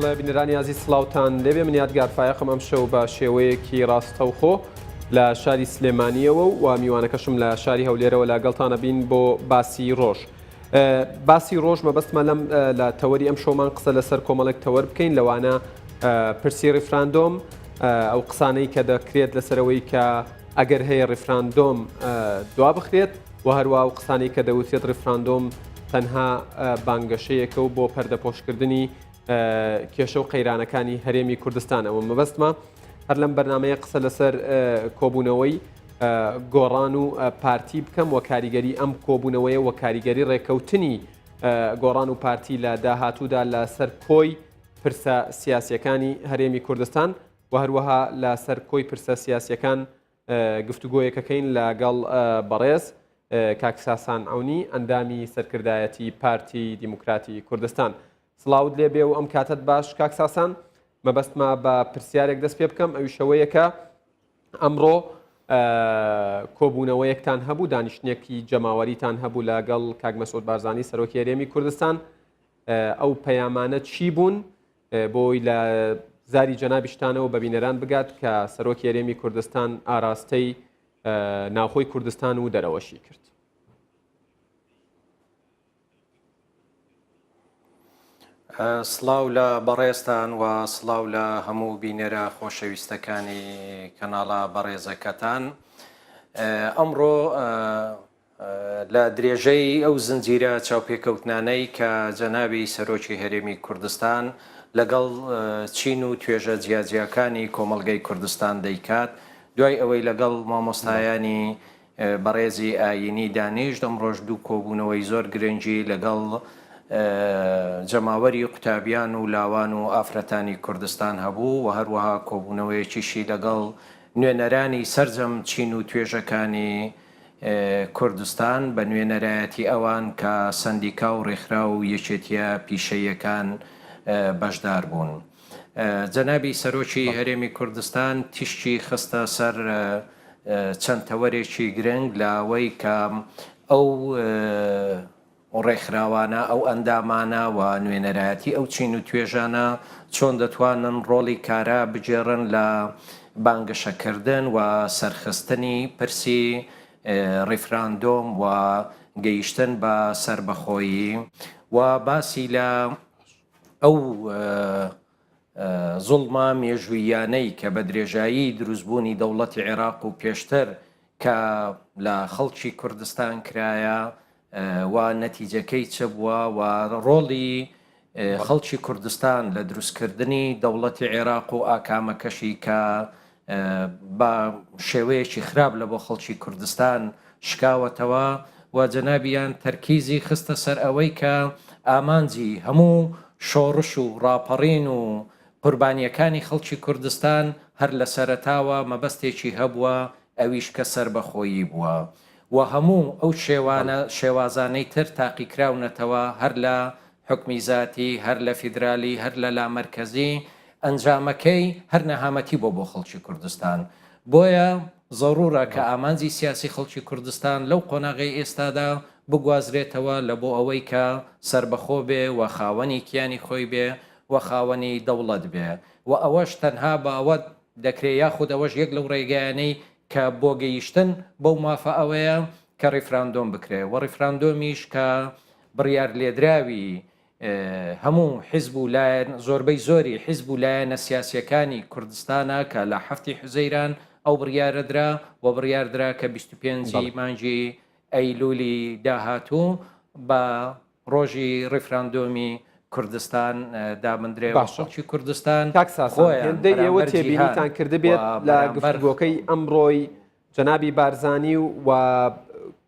بەڵێ بینەرانی عزیز سڵاوتان لێبێ من یادگار فایقم ئەم شەو بە شێوەیەکی ڕاستەوخۆ لە شاری سلێمانیەوە و میوانەکەشم لە شاری هەولێرەوە لاگەڵتانە بین بۆ باسی ڕۆژ. باسی ڕۆژ مەبەستمە لەم لە تەوەری ئەم شۆمان قسە لەسەر کۆمەڵێک تەوەر بکەین لەوانە پرسی ڕیفراندۆم ئەو قسانەی کە دەکرێت لەسەرەوەی کە ئەگەر هەیە ڕیفراندۆم دوا بخرێت و هەروە ئەو قسانەی کە دەوتێت ڕیفراندۆم تەنها بانگەشەیەکە و بۆ پەردەپۆشکردنی کێشە و قەیرانەکانی هەرێمی کوردستانەوە مەبەستمە هەر لەم بەرنمەیە قسە لەسەر کۆبوونەوەی گۆڕان و پارتی بکەم و کاریگەری ئەم کۆبوونەوەیە و کاریگەری ڕێکەوتنی گۆڕان و پارتی لە داهاتوودا لەسەر کۆی پرسە سیاسیەکانی هەرێمی کوردستان و هەروەها لەسەر کۆی پرسە سیاسیەکان گفتوگۆیەکەکەین لەگەڵ بەڕێز کاکساسان ئەونی ئەندامی سەرکردایەتی پارتی دیموکراتی کوردستان. سڵاوت لێبێ و ئەم کاتت باش کاکساسان مەبەستمە بە پرسیارێک دەست پێ بکەم ئەوی شەوەیەکە ئەمڕۆ کۆبوونەوەیەکتان هەبوو دانیشتێکی جەماوەریتان هەبوو لەگەڵ کاک مەسعود بارزانی سەرۆکی هەرێمی کوردستان ئەو پەیامانە چی بوون بۆی لە زاری جەنابیشتانەوە بە بینەران بگات کە سەرۆکی هەرێمی کوردستان ئاراستەی ناوخۆی کوردستان و دەرەوەشی کرد. سڵاو لە بەڕێستان و سڵاو لە هەموو بینەرە خۆشەویستەکانی کەناڵە بەڕێزەکەتان. ئەمڕۆ لە درێژەی ئەو زنجیرە چاوپێکەوتنانەی کە جەنابی سەرۆکی هەرێمی کوردستان لەگەڵ چین و توێژە جیاجیەکانی کۆمەڵگەی کوردستان دەیکات دوای ئەوەی لەگەڵ مامۆستایانی بەڕێزی ئاینی دانیشت ئەمڕۆژ دوو کۆبوونەوەی زۆر گرنگی لەگەڵ جەماوەری قوتابیان و لاوان و ئافرەتانی کوردستان هەبوو و هەروەها کۆبوونەوەیەکیشی لەگەڵ نوێنەرانی سەرجەم چین و توێژەکانی کوردستان بە نوێنەرایەتی ئەوان کە سەندیکا و ڕێکخرا و یەکێتیە پیشەیەکان بەشدار بوون. جەنابی سەرۆکی هەرێمی کوردستان تیشتی خستە سەر چەند تەوەرێکی گرنگ لاوەی کە ئەو ڕێکخراوانە ئەو ئەندامانە و نوێنەرایەتی ئەو چین و توێژانە چۆن دەتوانن ڕۆڵی کارا بجێڕن لە بانگەشەکردن و سەرخستنی پرسی ڕیفراندۆم و گەیشتن بە سربەخۆیی و باسی لە ئەو زوڵمە مێژوویانەی کە بە درێژایی دروستبوونی دەوڵەتی عێراق و پێشتر کە لە خەڵکی کوردستان کرایە و نەتیجەکەی چ بووە و ڕۆڵی خەڵکی کوردستان لە دروستکردنی دەوڵەتی عێراق و ئاکامەکەشی کە بە شێوەیەکی خراپ لە بۆ خەڵکی کوردستان شکاوەتەوە و جەنابیان تەرکیزی خستە سەر ئەوەی کە ئامانجی هەموو شۆڕش و ڕاپەڕین و قوربانیەکانی خەڵکی کوردستان هەر لە سەرەتاوە مەبەستێکی هەبووە ئەویش کە سربەخۆیی بووە و هەموو ئەو شێوازانەی تر تاقیکراونەتەوە هەر لە حکمی زاتی هەر لە فیدرالی هەر لە لامەرکەزی ئەنجامەکەی هەر نەهامەتی بۆ خەڵکی کوردستان بۆیە زەڕورە کە ئامانجی سیاسی خەڵکی کوردستان لەو قۆناغی ئێستادا بگوازرێتەوە لە بۆ ئەوەی کە سربەخۆ بێ و خاوەنی کیانی خۆی بێ و خاوەنی دەوڵەت بێ و ئەوەش تەنها بە ئەوە دەکرێت یاخود ئەوەش یەک لەو ڕێگەیانەی کە بۆ گەیشتن بەو مافە ئەوەیە کە ڕیفراندۆم بکرێ و ڕیفراندۆمیش کە بڕیار لێدراوی هەموو حیزب و لایەن زۆربەی زۆری حیزب و لایەنە سیاسیەکانی کوردستانە کە لە هەفتی حوزەیران ئەو بڕیارەدرا و بڕیاردرا کە 25 مانجی ئەیلولی داهاتوو بە ڕۆژی ڕیفراندۆمی کوردستان دامەندرێ باشڵکی کوردستان کاکساسەندەی ئێوە تێبینیتان کرده بێت لە گفتگۆکەی ئەمڕۆی جەنابی بارزانی و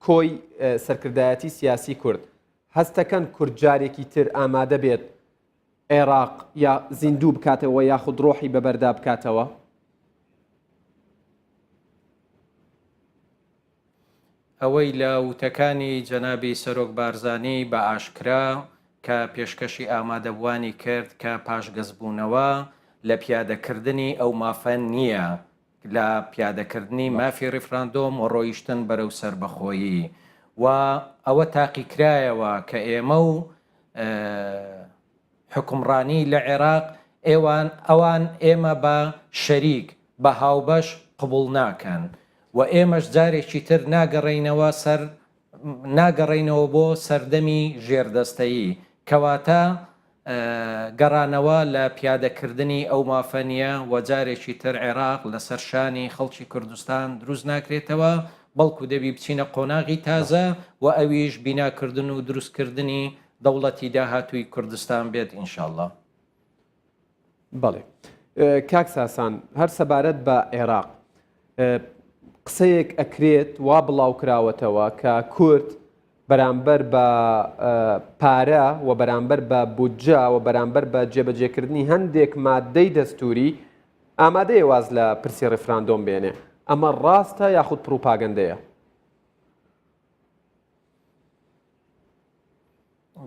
کۆی سەرکردایەتی سیاسی کورد هەستەکەن کورد جارێکی تر ئامادە بێت عێراق یا زیندوو بکاتەوە یاخود ڕۆحی بەبەردا بکاتەوە؟ ئەوەی لە وتەکانی جەنابی سەرۆک بارزانی بە ئاشکرا کە پێشکەشی ئامادەبوانی کرد کە پاشگەزبوونەوە لە پیادەکردنی ئەو مافەن نییە لە پیادەکردنی مافی ڕیفراندۆم و ڕۆیشتن بەرەو سربەخۆیی و ئەوە تاقیکرایەوە کە ئێمە و حکومڕانی لە عێراق ئەوان ئێمە بە شەریک بە هاوبەش قبول ناکەن و ئێمەش جارێکی تر ناگەڕێینەوە بۆ سەردەمی ژێردەستەیی کەواتە گەڕانەوە لە پیادەکردنی ئەو مافەنیە و جارێکی تر عێراق لەسەر شانی خەڵکی کوردستان دروست ناکرێتەوە بەڵکو دەبی بچینە قۆناغی تازە و ئەویش بیناکردن و دروستکردنی دەوڵەتی داهاتووی کوردستان بێت ئینشاءالله. بەڵێ کاک ساسان هەر سەبارەت بە عێراق قسەیەک ئەکرێت وا بڵاو کراوەتەوە کە کورد بەرامبەر بە پارە و بەرامبەر بە بودجە و بەرامبەر بە جێبەجێکردنی هەندێک مادەی دەستوری ئامادەیە واز لە پرسی ڕێفراندۆم بێنێ. ئەمە ڕاستە یاخود پروپاگەندەیە؟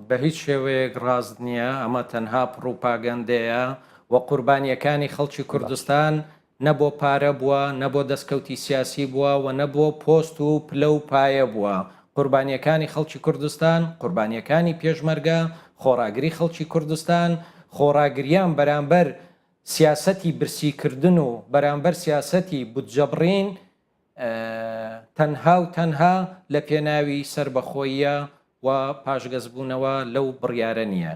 بە هیچ شێوەیەک ڕاست نییە، ئەمە تەنها پروپاگەندەیە و قوربانیەکانی خەڵکی کوردستان نەبۆ پارە بووە، نەبۆ دەستکەوتی سیاسی بووە و نەبووە پۆست و پلە و پایە بووە. قوربانیەکانی خەڵکی کوردستان، قوربانیەکانی پێشمەرگە، خۆڕاگری خەڵکی کوردستان، خۆڕاگریان بەرامبەر سیاسەتی برسیکردن و بەرامبەر سیاسەتی بودجەبڕین تەنها و تەنها لە پێناوی سربەخۆییە و پاشگەزبوونەوە لەو بڕیارە نییە.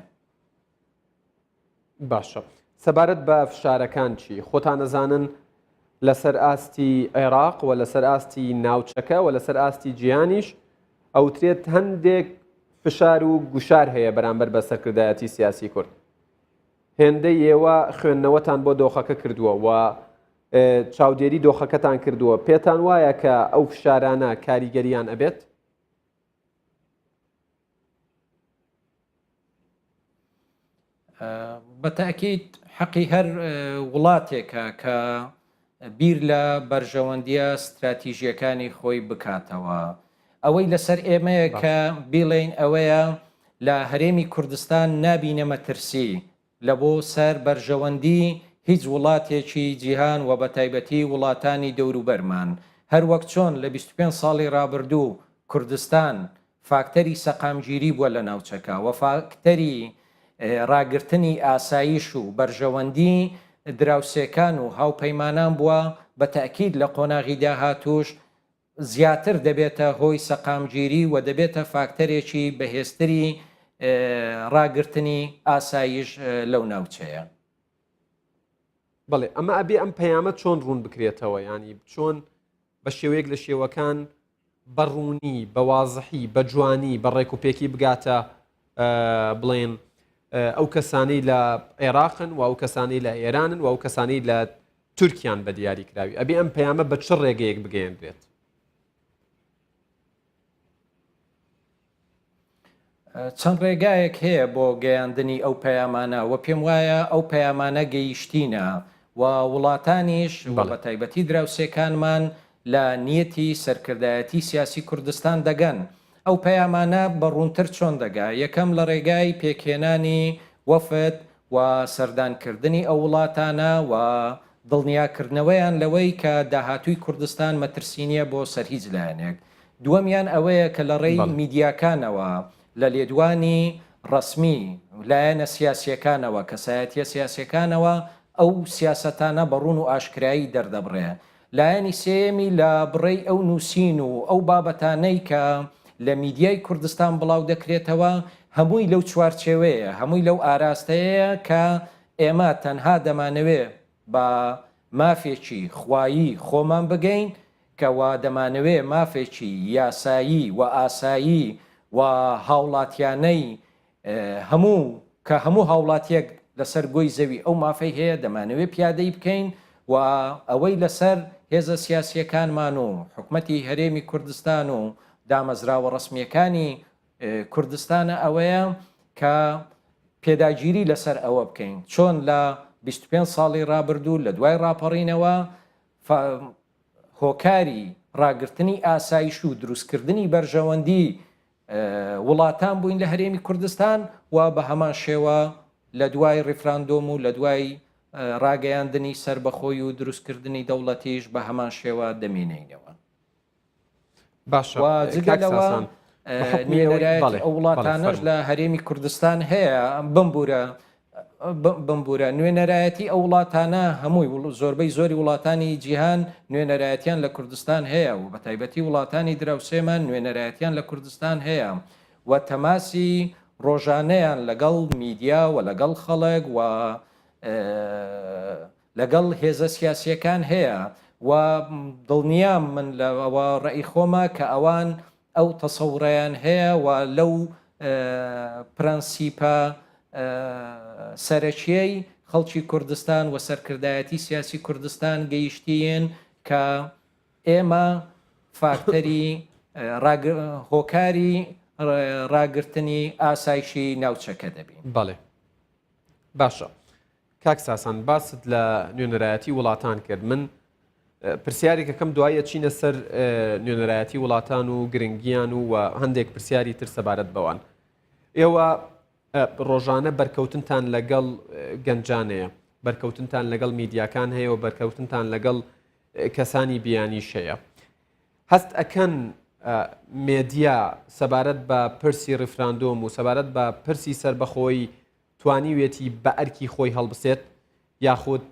باشە، سەبارەت بە فشارەکان چی؟ خۆتان نەزانن لەسەر ئاستی عێراق و لەسەر ئاستی ناوچەکە و لەسەر ئاستی جیهانیش ئەوترێت هەندێک فشار و گوشار هەیە بەرامبەر بە سەرکردایەتی سیاسی کورد. هێندەی ئێوە خوێندنەوەتان بۆ دۆخەکە کردووە و چاودێری دۆخەکەتان کردووە. پێتان وایە کە ئەو فشارانە کاریگەریان ئەبێت؟ بەتاکید حەقی هەر وڵاتێکە کە بیر لە بەرژەوەندیە استراتیژیەکانی خۆی بکاتەوە. ئەوەی لەسەر ئێمەیە کە بیڵێن ئەوەیە لە هەرێمی کوردستان نابینە مەترسی لە بۆ سەر بەرژەوەندی هیچ وڵاتێکی جیهان و بە تایبەتی وڵاتانی دەوروبەرمان. هەر وەک چۆن لە 25 ساڵی ڕابردوو کوردستان فاکتەری سەقامگیری بووە لە ناوچەکە و فاکتەری ڕاگررتنی ئاسایش و بەرژەوەندی دراوسێکان و هاوپەیمانان بووە، بە تاکید لە قۆناغی داهاتوش زیاتر دەبێتە هۆی سەقامگیری و دەبێتە فاکتەرێکی بەهێزتری ڕاگررتنی ئاسایش لەو ناوچەیە. بەڵێ، ئەمە ئەبێ ئەم پەیامە چۆن ڕوون بکرێتەوە، ینی چۆن بە شێوەیەک لە شێوەکان بەڕوونی، بە وازحی، بە جوانی، بە ڕێکوپێکی بگاتە بڵێن ئەو کەسانی لە عێراقن و ئەو کەسانی لە ئێرانن و ئەو کەسانی لە تورکیان بە دیاری کراوی. ئەبێ ئەم پەیامە بە چ ڕێگەیەک بگەیەندرێت؟ چەند ڕێگایەک هەیە بۆ گەیاندنی ئەو پەیامانە و پێم وایە ئەو پەیامانە گەیشتینە و وڵاتانیش بە تایبەتی دراوسێکانمان لە نیەتی سەرکردایەتی سیاسی کوردستان دەگەن. ئەو پەیامانە بەڕوونتر چۆن دەگا؟ یەکەم لە ڕێگای پێکێنانی وەفد و سەردانکردنی ئەو وڵاتانە و دڵنیاکردنەوەیان لەوەی کە داهاتووی کوردستان مەترسینیە بۆ سەر هیچ لایەنێک. دووەمیان ئەوەیە کە لە ڕێی میدیاکانەوە لە لێدوانی ڕسمی لایەنە سیاسیەکانەوە کەسایەتیە سیاسیەکانەوە ئەو سیاسەتانە بەڕوون و ئاشکرایی دەردەبڕێ. لایەنی سێمی لە بڕێی ئەو نووسین و ئەو بابەتانەی کە لە میدیای کوردستان بڵاو دەکرێتەوە هەمووی لەو چوارچێوەیە، هەمووی لەو ئاراستەیە کە ئێمە تەنها دەمانەوێ بە مافێکی خوایی خۆمان بگەین کەوا دەمانەوێ مافێکی یاسایی و ئاسایی و هاوڵاتیانەی هەموو هاوڵاتیەک لەسەر گۆی زەوی ئەو مافەی هەیە دەمانەوێ پیادەی بکەین و ئەوەی لەسەر هێزە سیاسیەکانمان و حکومەتی هەرێمی کوردستان و دامەزراوە ڕسمیەکانی کوردستانە ئەوەیە کە پێداگیری لەسەر ئەوە بکەین چۆن لە 25 ساڵی ڕابردوو لە دوای ڕاپەڕینەوە هۆکاری ڕاگررتنی ئاسایش و دروستکردنی بەرژەوەندی وڵاتان بووین لە هەرێمی کوردستان و بە هەمان شێوە لە دوای ڕیفراندۆم و لە دوای ڕاگەیاندنی سربەخۆی و دروستکردنی دەوڵەتیش بە هەمان شێوە دەمێنینەوە. باشە، جگەلەوە نێرایەتی ئەو وڵاتانەش لە هەرێمی کوردستان هەیە بمبورە بمبورە نوێنەرایەتی ئەو وڵاتانە هەمووی زۆربەی زۆری وڵاتانی جیهان نوێنەرایەتیان لە کوردستان هەیە و بە تایبەتی وڵاتانی دراوسێمان نوێنەرایەتیان لە کوردستان هەیە و تەماسی ڕۆژانەیان لەگەڵ میدیا و لەگەڵ خەڵک و لەگەڵ هێزە سیاسیەکان هەیە و دڵنیام من لەوە ڕێی خۆمە کە ئەوان ئەو تەسەوڕیان هەیە و لەو پرەنسیپە سەرەکیەی خەڵکی کوردستان و سەرکردایەتی سیاسی کوردستان گەیشتیین کە ئێمە فاکتەری هۆکاری ڕاگررتنی ئاسایشی ناوچەکە دەبین. بەڵێ باشە کاک ساسان باست لە نوێنەرایەتی وڵاتان کرد. من پرسیارێکەکەم دوایە چینە سەر نوێنەرایەتی وڵاتان و گرنگیان و هەندێک پرسیاری تر سەبارەت بەوان. ئێوە ڕۆژانە بەرکەوتنتان لەگەڵ گەنجانەیە، بەرکەوتنتان لەگەڵ میدیاکان هەیە و بەرکەوتنتان لەگەڵ کەسانی بیانیش هەیە. هەست ئەکەن مێدیا سەبارەت بە پرسی ڕفراندۆم و سەبارەت بە پرسی سربەخۆی توانیوێتی بە ئەرکی خۆی هەڵبسێت، یاخود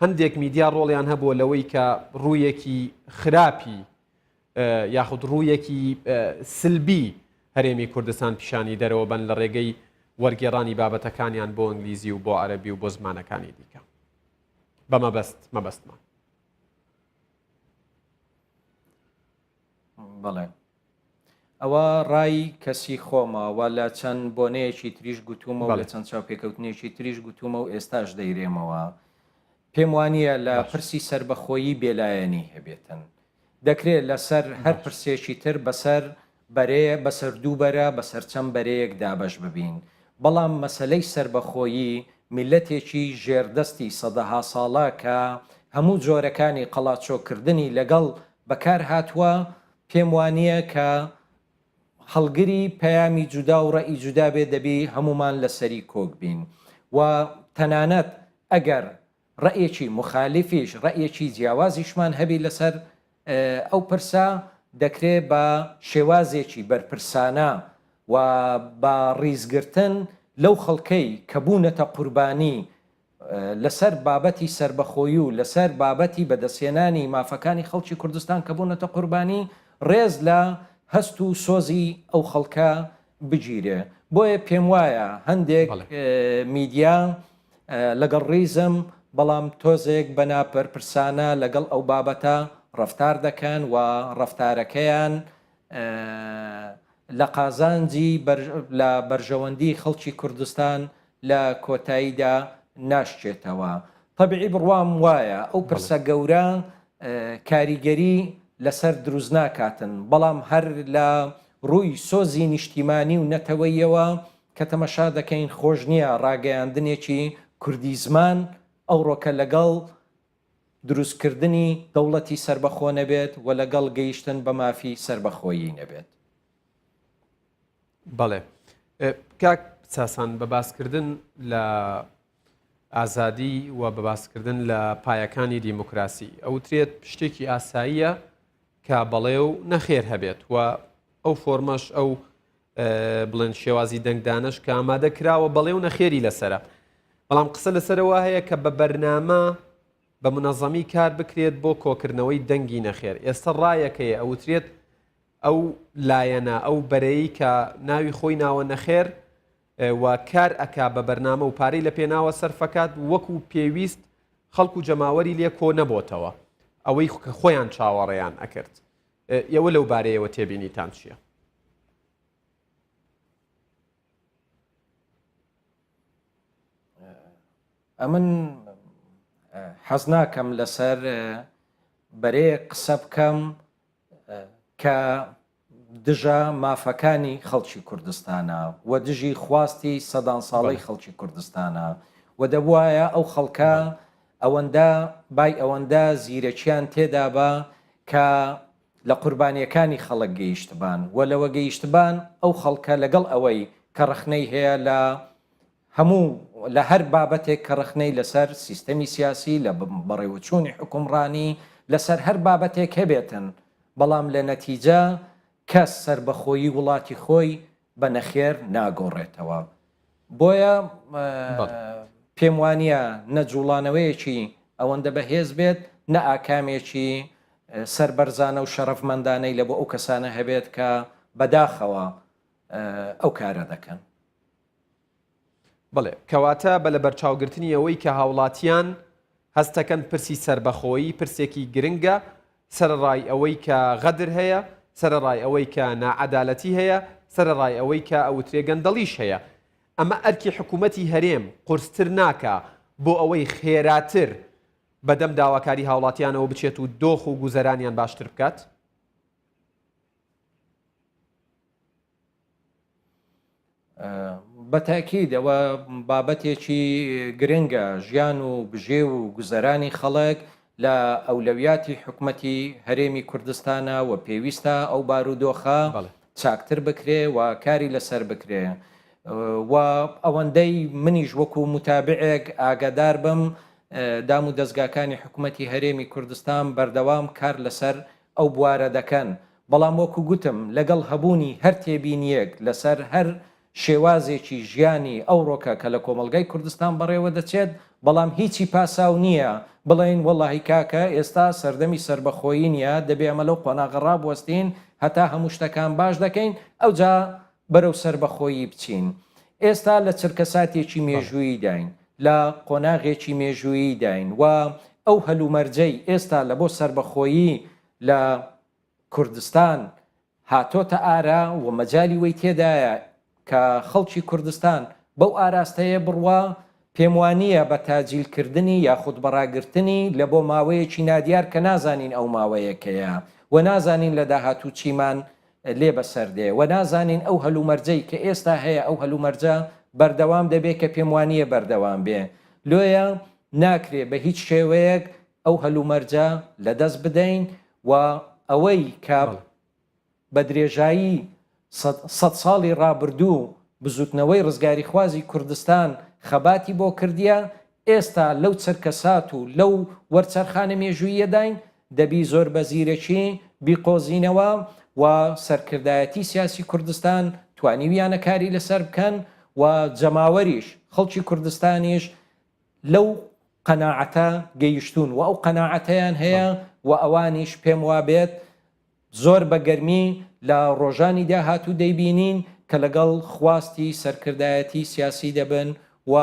هەندێک میدیا ڕۆڵیان هەبووە لەوەی کە ڕوویەکی خراپی یاخود ڕوویەکی سلبی هەرێمی کوردستان پیشانی دەرەوە بن لە ڕێگەی وەرگێڕانی بابەتەکانیان بۆ ئەنگلیزی و بۆ عەرەبی و بۆ زمانەکانی دیکە. بە مەبەستمان. بەڵێ ئەوە ڕای کەسی خۆمە و لە چەند بۆنەیەکی تریش گوتومە و لە چەند چاوپێکەوتنێکی تریش گوتومە و ئێستاش دەیرێمەوە. پێم وانییە لە پرسی سربەخۆیی بێلایەنی هەبێتن. دەکرێت لەسەر هەر پرسێکی تر بەسەر بەرەیە بەسەر دووبەرە بەسەر چەند بەرەیەک دابەش ببین. بەڵام مەسەلەی سربەخۆیی میلەتێکی ژێردەستی سەدەها ساڵە کە هەموو جۆرەکانی قەڵاچۆکردنی لەگەڵ بەکار هاتووە، پێم وانییە کە هەڵگری پەیامی جودا و ڕەئی جودا بێ دەبی هەمومان لەسەری کۆک بین و تەنانەت ئەگەر ڕەیەکی مخالیفیش ڕەیەکی جیاوازیشمان هەبی لەسەر ئەو پرسا دەکرێت بە شێوازێکی بەرپرسانە و بە ڕیزگرتن لەو خەڵکەی کە بوونەتە قوربانی لەسەر بابەتی سربەخۆیی و لەسەر بابەتی بەدەستێنانی مافەکانی خەڵکی کوردستان کە بوونەتە قوربانی ڕێز لە هەست و سۆزی ئەو خەڵکە بگیرێ. بۆیە پێم وایە هەندێک میدیا لەگەڵ ڕیزم بەڵام تۆزێک بەناپەر پرسانە لەگەڵ ئەو بابەتە ڕەفتار دەکەن و ڕەفتارەکەیان لە قازانجی لە بەرژەوەندی خەڵکی کوردستان لە کۆتاییدا ناشچێتەوە. تەبیعی بڕوام وایە ئەو پرسە گەورە کاریگەری لەسەر دروست ناکاتن، بەڵام هەر لە ڕووی سۆزی نیشتیمانی و نەتەوەیەوە کە تەمەشا دەکەین خۆش نییە ڕاگەیاندنێکی کوردی زمان ئەوڕۆکە لەگەڵ دروستکردنی دەوڵەتی سربەخۆ نەبێت و لەگەڵ گەیشتن بە مافی سربەخۆیی نەبێت. بەڵێ کاک ساسان بە باسکردن لە ئازادی و بە باسکردن لە پایەکانی دیموکراسی ئەوترێت شتێکی ئاساییە کە بەڵێ و نەخێر هەبێت و ئەو فۆرمەش ئەو بڵێن شێوازی دەنگدانش کە ئامادە کراوە بەڵێ و نەخێری لەسرە. بەڵام قسە لەسەرەوە هەیە کە بە بەرنامە بە منەظەمی کار بکرێت بۆ کۆکردنەوەی دەنگی نەخێر. ئێستا ڕایەکەیە ئەوترێت ئەو لایەنە ئەو بەرەیی کە ناوی خۆی ناوە نەخێر و کار ئەکا بە بەرنامە و پارەی لە پێناوە سەرفەکات وەکو پێویست خەڵک و جەماوەری لێ کۆ نەبۆتەوە ئەوەی خۆیان چاوەڕێیان ئەکرد. ئێوە لەو بارەیەوە تێبینیتان چییە؟ ئەمن حەز ناکەم لەسەر بەرێ قسە بکەم کە دژە مافەکانی خەڵکی کوردستانە و دژی خواستی سەدان ساڵەی خەڵکی کوردستانە و دەبوایە ئەو خەڵکە ئەوەندە بای ئەوەندە زیرەکیان تێدا بە کە لە قوربانیەکانی خەڵک گەیشتبان و لەوە گەیشتبان ئەو خەڵکە لەگەڵ ئەوەی کە ڕخنەی هەیە لە هەموو لە هەر بابەتێک کە ڕخنەی لەسەر سیستەمی سیاسی لە بەڕێوەچوونی حکومڕانی لەسەر هەر بابەتێک هەبێتن، بەڵام لە نەتیجە کەس سربەخۆیی وڵاتی خۆی بە نەخێر ناگۆڕێتەوە. بۆیە پێم وانە نەجوڵانەوەیەکی ئەوەندە بەهێز بێت نە ئاکامێکی سەربەرزانە و شەڕەفمەندانەی لە بۆ ئەو کەسانە هەبێت کە بەداخەوە ئەو کارە دەکەن. بڵێ کەواتە بە لە بەرچاوگرتنی ئەوەی کە هاوڵاتیان هەستەکەن پرسی سربەخۆیی پرسێکی گرنگە سەرڕای ئەوەی کە غەدر هەیە سەرڕای ئەوەی کە نائەدالەتی هەیە سەرڕای ئەوەی کە ئەوترێ گەندەڵیش هەیە ئەمە ئەرکی حکوومەتی هەرێم قورستر ناکە بۆ ئەوەی خێراتر بەدەم داواکاری هاوڵاتیانەوە بچێت و دۆخ و گوزەرانیان باشتر بکات؟ بەتاکید ئەوە بابەتێکی گرنگە ژیان و بژێ و گوزەرانی خەڵک لە ئەولەویاتی حکوومەتی هەرێمی کوردستانە و پێویستە ئەو بارودۆخە چاکتر بکرێ و کاری لەسەر بکرێ و ئەوەندەی منیش وەکو متابعێک ئاگادار بم دام و دەستگاکانی حکوومەتی هەرێمی کوردستان بەردەوام کار لەسەر ئەو بوارە دەکەن بەڵام وەکو گوتم لەگەڵ هەبوونی هەر تێبینیەک لەسەر هەر شێوازێکی ژیانی ئەو ڕۆکە کە لە کۆمەلگای کوردستان بەڕێوە دەچێت بەڵام هیچی پاساو نییە بڵێن وەڵاهی کاکە ئێستا سەردەمی سربەخۆیی نیە دەبێ ئەمە لەو قۆناغەڕا بوەستین هەتا هەموو شتەکان باش دەکەین ئەو جا بەرەو سربەخۆیی بچین. ئێستا لە چرکەساتێکی مێژوویی داین لە قۆناغێکی مێژوویی داین و ئەو هەلومەرجەی ئێستا لە بۆ سربەخۆیی لە کوردستان هاتۆتە ئارا و مەجای وەی تێدایە کە خەڵکی کوردستان بەو ئاراستەیە بڕوا پێم وانییە بە تاجیلکردنی یاخود بەڕاگررتنی لە بۆ ماوەیەکی نادیار کە نازانین ئەو ماوەیەکەیە و نازانین لە داهاتوو چیمان لێ بەسەردێ و نازانین ئەو هەلومەرجەی کە ئێستا هەیە ئەو هەلومەرجە بەردەوام دەبێت کە پێم وانییە بەردەوام بێ لۆیە ناکرێ بە هیچ شێوەیەک ئەو هەلومەرجە لەدەست بدەین و ئەوەی کە بە درێژایی 100 ساڵی ڕابردوو بزوتنەوەی ڕزگاری خوازی کوردستان خەباتی بۆ کردیە ئێستا لەو چرکەسات و لەو وەرچەرخانە مێژوویەداین دەبی زۆر بەزیرەکی بیقۆزینەوە و سەرکردایەتی سیاسی کوردستان توانیویانە کاری لەسەر بکەن و جەماوەریش خەڵکی کوردستانیش لەو قەناعەتە گەیشتون و ئەو قەناعەتەیان هەیە و ئەوانیش پێم وابێت زۆر بەگەرمی لە ڕۆژانی داهاتوو دەیبینین کە لەگەڵ خواستی سەرکردایەتی سیاسی دەبن و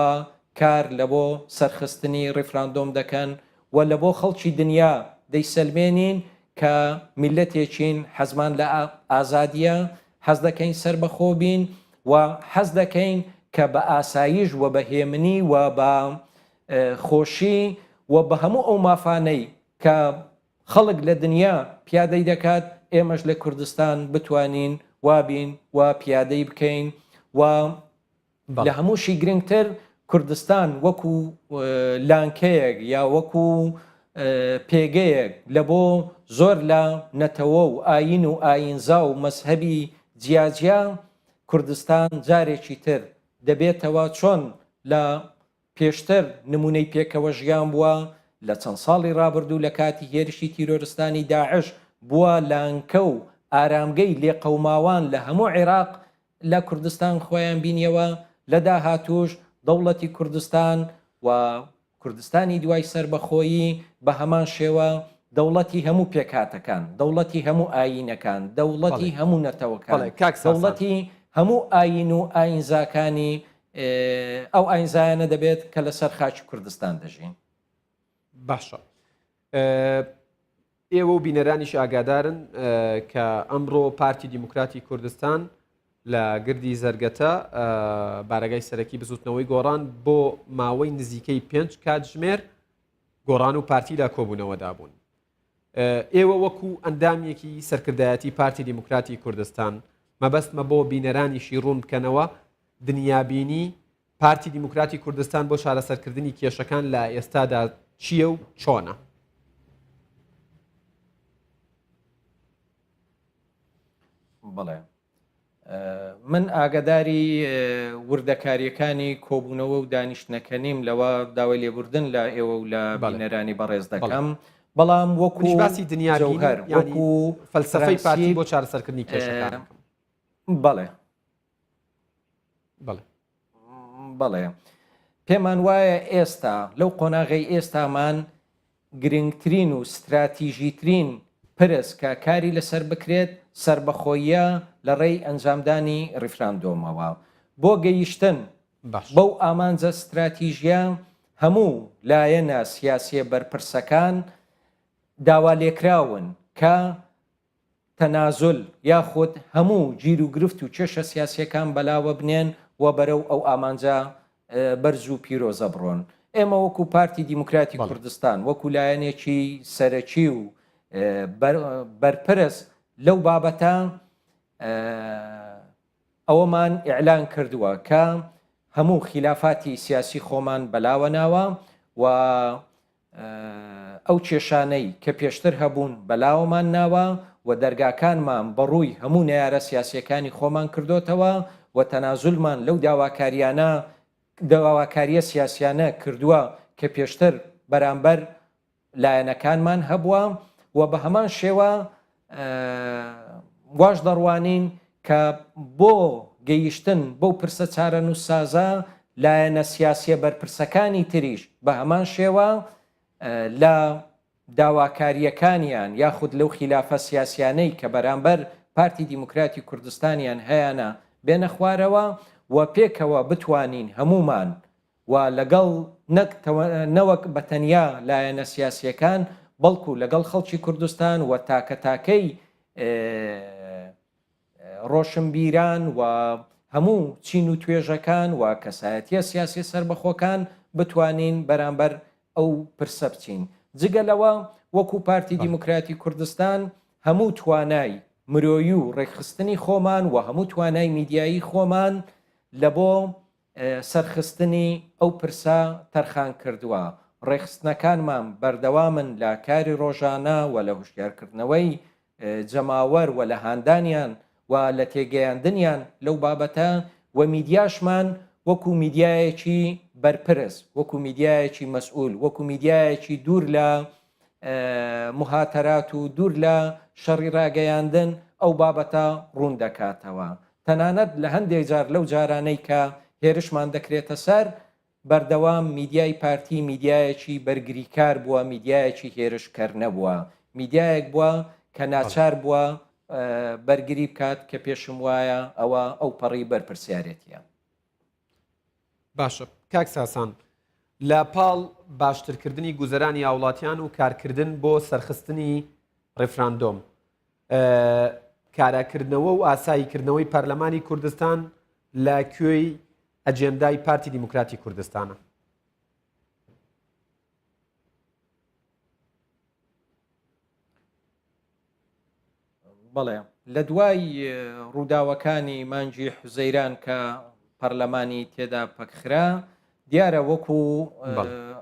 کار لە بۆ سەرخستنی ڕیفراندۆم دەکەن و لە بۆ خەڵکی دنیا دەیسەلمێنین کە میلەتێکین حەزمان لە ئازادیە حەز دەکەین سەر بەخۆ بین و حەز دەکەین کە بە ئاسایش و بە هێمنی و بە خۆشی و بە هەموو ئەو مافانەی کە خەڵک لە دنیا پیادەی دەکات ئێمەش لە کوردستان بتوانین وابین و پیادەی بکەین و لە هەمووشی گرنگتر کوردستان وەکو لانکەیەک یا وەکو پێگەیەک لە بۆ زۆر لە نەتەوە و ئاین و ئاینزا و مەسهەبی جیاجیا کوردستان جارێکی تر دەبێتەوە چۆن لە پێشتر نمونەی پێکەوە ژیان بووە لە چەند ساڵی ڕابردوو لە کاتی هێرشی تیرۆرستانی داعش بووە لانکە و ئارامگەی لێقەوماوان لە هەموو عێراق لە کوردستان خۆیان بینیەوە لە داهاتوش دەوڵەتی کوردستان و کوردستانی دوای سربەخۆیی بە هەمان شێوە دەوڵەتی هەموو پێکاتەکان دەوڵەتی هەموو ئاینەکان دەوڵەتی هەموو نەتەوەکان دەوڵەتی هەموو ئاین و ئاینزاکانی ئەو ئاینزایانە دەبێت کە لەسەر خاکی کوردستان دەژین. باشە ئێوە و بینەرانیش ئاگادارن کە ئەمڕۆ پارتی دیموکراتی کوردستان لە گردی زەرگەتە بارەگای سەرەکی بزوتنەوەی گۆڕان بۆ ماوەی نزیکەی 5 کاتژمێر گۆڕان و پارتی لە کۆبوونەوەدا بوون. ئێوە وەکو ئەندامێکی سەرکردایەتی پارتی دیموکراتی کوردستان مەبەستمە بۆ بینەرانیشی ڕوون بکەنەوە دنیابینی پارتی دیموکراتی کوردستان بۆ چارەسەرکردنی کێشەکان لە ئێستادا چییە و چۆنە؟ بڵێ من ئاگداری وردەکاریەکانی کۆبوونەوە و دانیشتنەکەنیم لەوە داوای لێبوردن لە ئێوە و لە بینەرانی بەڕێز دەکەم بەڵام وەکو باسی دنیاهەر وەکو فەلسەفەی پارتی بۆ چارەسەرکردنی کێشەکان بەڵێ بەڵێ بەڵێ پێمان وایە ئێستا لەو قۆناغی ئێستامان گرنگترین و استراتیژیترین پرس کە کاری لەسەر بکرێت سربەخۆیە لە ڕێی ئەنجامدانی ڕیفراندۆمەوە بۆ گەیشتن بەو ئامانجە استراتیژیە هەموو لایەنە سیاسیە بەرپرسەکان داوا لێکراون کە تەنازل یاخود هەموو گیر و گرفت و کێشە سیاسیەکان بەلاوە بنێن و بەرەو ئەو ئامانجە بەرز و پیرۆزە بڕۆن. ئێمە وەکو پارتی دیموکراتی کوردستان وەکو لایەنێکی سەرەکی و بەرپرس لەو بابەتە ئەوەمان ئیعلان کردووە کە هەموو خلافاتی سیاسی خۆمان بەلاوە ناوە و ئەو کێشانەی کە پێشتر هەبوون بەلاوەمان ناوە و دەرگاکانمان بەڕووی هەموو نەیارە سیاسیەکانی خۆمان کردوتەوە و تەنازولمان لەو داواکاریە سیاسیانە کردووە کە پێشتر بەرامبەر لایەنەکانمان هەبووە و بە هەمان شێوە واش دەڕوانین کە بۆ گەیشتن بەو پرسە چارە نووسسازە لایەنە سیاسیە بەرپرسەکانی تریش بە هەمان شێوە لە داواکاریەکانیان یاخود لەو خلافە سیاسیانەی کە بەرامبەر پارتی دیموکراتی کوردستانیان هەیەە بێنە خوارەوە و پێکەوە بتوانین هەمومان و لەگەڵ نەوەک بەتەنیا لایەنە سیاسیەکان بەڵکو لەگەڵ خەڵکی کوردستان و تاکەتاکەی ڕۆشنبیران و هەموو چین و توێژەکان و کەسایەتیە سیاسی سربەخۆکان بتوانین بەرامبەر ئەو پرسە بچین. جگەلەوە وەکو پارتی دیموکراتی کوردستان هەموو توانای مرۆیی و ڕێکخستنی خۆمان و هەموو توانای میدیایی خۆمان لە بۆ سەرخستنی ئەو پرسە تەرخان کردووە. ڕێکخستنەکانمان بەردەوامن لە کاری ڕۆژانە و لە هوشیارکردنەوەی جەماوەر و لە هاندانیان و لە تێگەیاندنیان لەو بابەتە و میدیاشمان وەکو میدیایەکی بەرپرس وەکو میدیایەکی مەسئول وەکو میدیایەکی دوور لە مهاتەرات و دوور لە شەڕی ڕاگەیاندن ئەو بابەتە ڕوون دەکاتەوە. تەنانەت لە هەندێک جار لەو جارانەی کە هێرشمان دەکرێتە سەر بەردەوام میدیای پارتی میدیایەکی بەرگریکار بووە، میدیایەکی هێرشکەر نەبووە، میدیایەک بووە کە ناچار بووە بەرگری بکات کە پێشم وایە ئەوە ئەو پەڕی بەرپرسیارەتیە. باشە کاک ساسان لە پاڵ باشترکردنی گوزەرانی هاوڵاتیان و کارکردن بۆ سەرخستنی ڕێفراندۆم کاراکردنەوە و ئاساییکردنەوەی پەرلەمانی کوردستان لە کوێی ئەجێندای پارتی دیموکراتی کوردستانە. بەڵێ لە دوای ڕووداوەکانی مانجی حوزەیران کە پەرلەمانی تێدا پەکخرا دیارە وەکو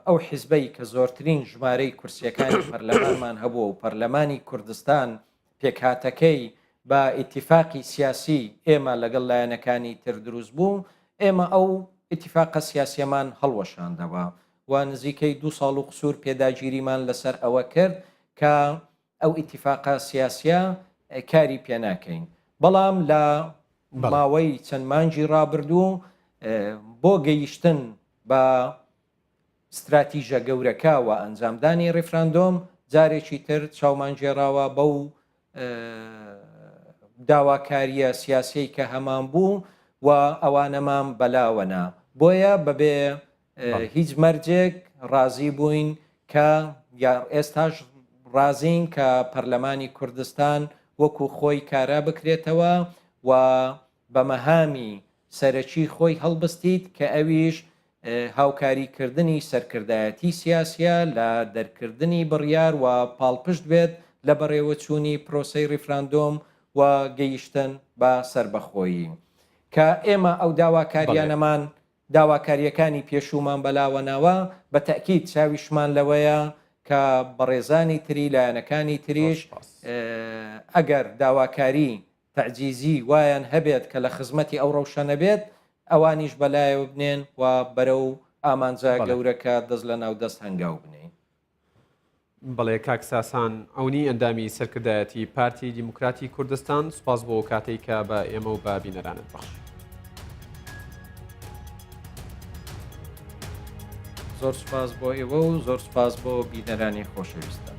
ئەو حیزبەی کە زۆرترین ژمارەی کورسیەکانی پەرلەمانمان هەبووە و پەرلەمانی کوردستان پێکهاتەکەی بە ئیتیفاقی سیاسی ئێمە لەگەڵ لایەنەکانی تر دروست بوو، ئێمە ئەو ئیتیفاقە سیاسیەمان هەڵوەشاندەوە و نزیکەی 2 ساڵ و قسوور پێداگیریمان لەسەر ئەوە کرد کە ئەو ئیتیفاقە سیاسیە کاری پێ ناکەین. بەڵام لە ماوەی چەند مانجی ڕابردوو بۆ گەیشتن بە استراتیژە گەورەکە و ئەنجامدانی ڕێفراندۆم جارێکی تر چاومانجێراوە بەو داواکاریە سیاسی کە هەمان بوو و ئەوانەمان بەلاوەنا بۆیە بەبێ هیچ مەرجێک ڕازی بووین کە ئێستاش ڕازین کە پەرلەمانی کوردستان وەکو خۆی کارا بکرێتەوە و بە مەهامی سەرەکی خۆی هەڵبستیت کە ئەویش هاوکاریکردنی سەرکردایەتی سیاسیە لە دەرکردنی بڕیار و پاڵپشت بێت لە بەڕێوەچوونی پرۆسەی ڕیفراندۆم و گەیشتن بە سربەخۆیی کە ئێمە ئەو داواکاریانەمان داواکاریەکانی پێشومان بەلاوەناوە بە تەکید چاویشمان لەوەیە کە بەڕێزانی تری لایەنەکانی تریش ئەگەر داواکاری تەعجیزی وایان هەبێت کە لە خزمەتی ئەو ڕەوشەنە بێت ئەوانیش بەلایەوە بنێن و بەرەو ئامانجا گەورەکە دەست لە ناو دەست هەنگاو بنین. بەڵێ کاک ساسان ئەونی ئەندامی سەرکردایەتی پارتی دیموکراتی کوردستان سوپاس بۆ کاتێک کە بە ئێمە و بە بینەرانت بەخش. زۆر سپاس بۆ ئێوە و زۆر سپاس بۆ بینەرانی خۆشەویستە.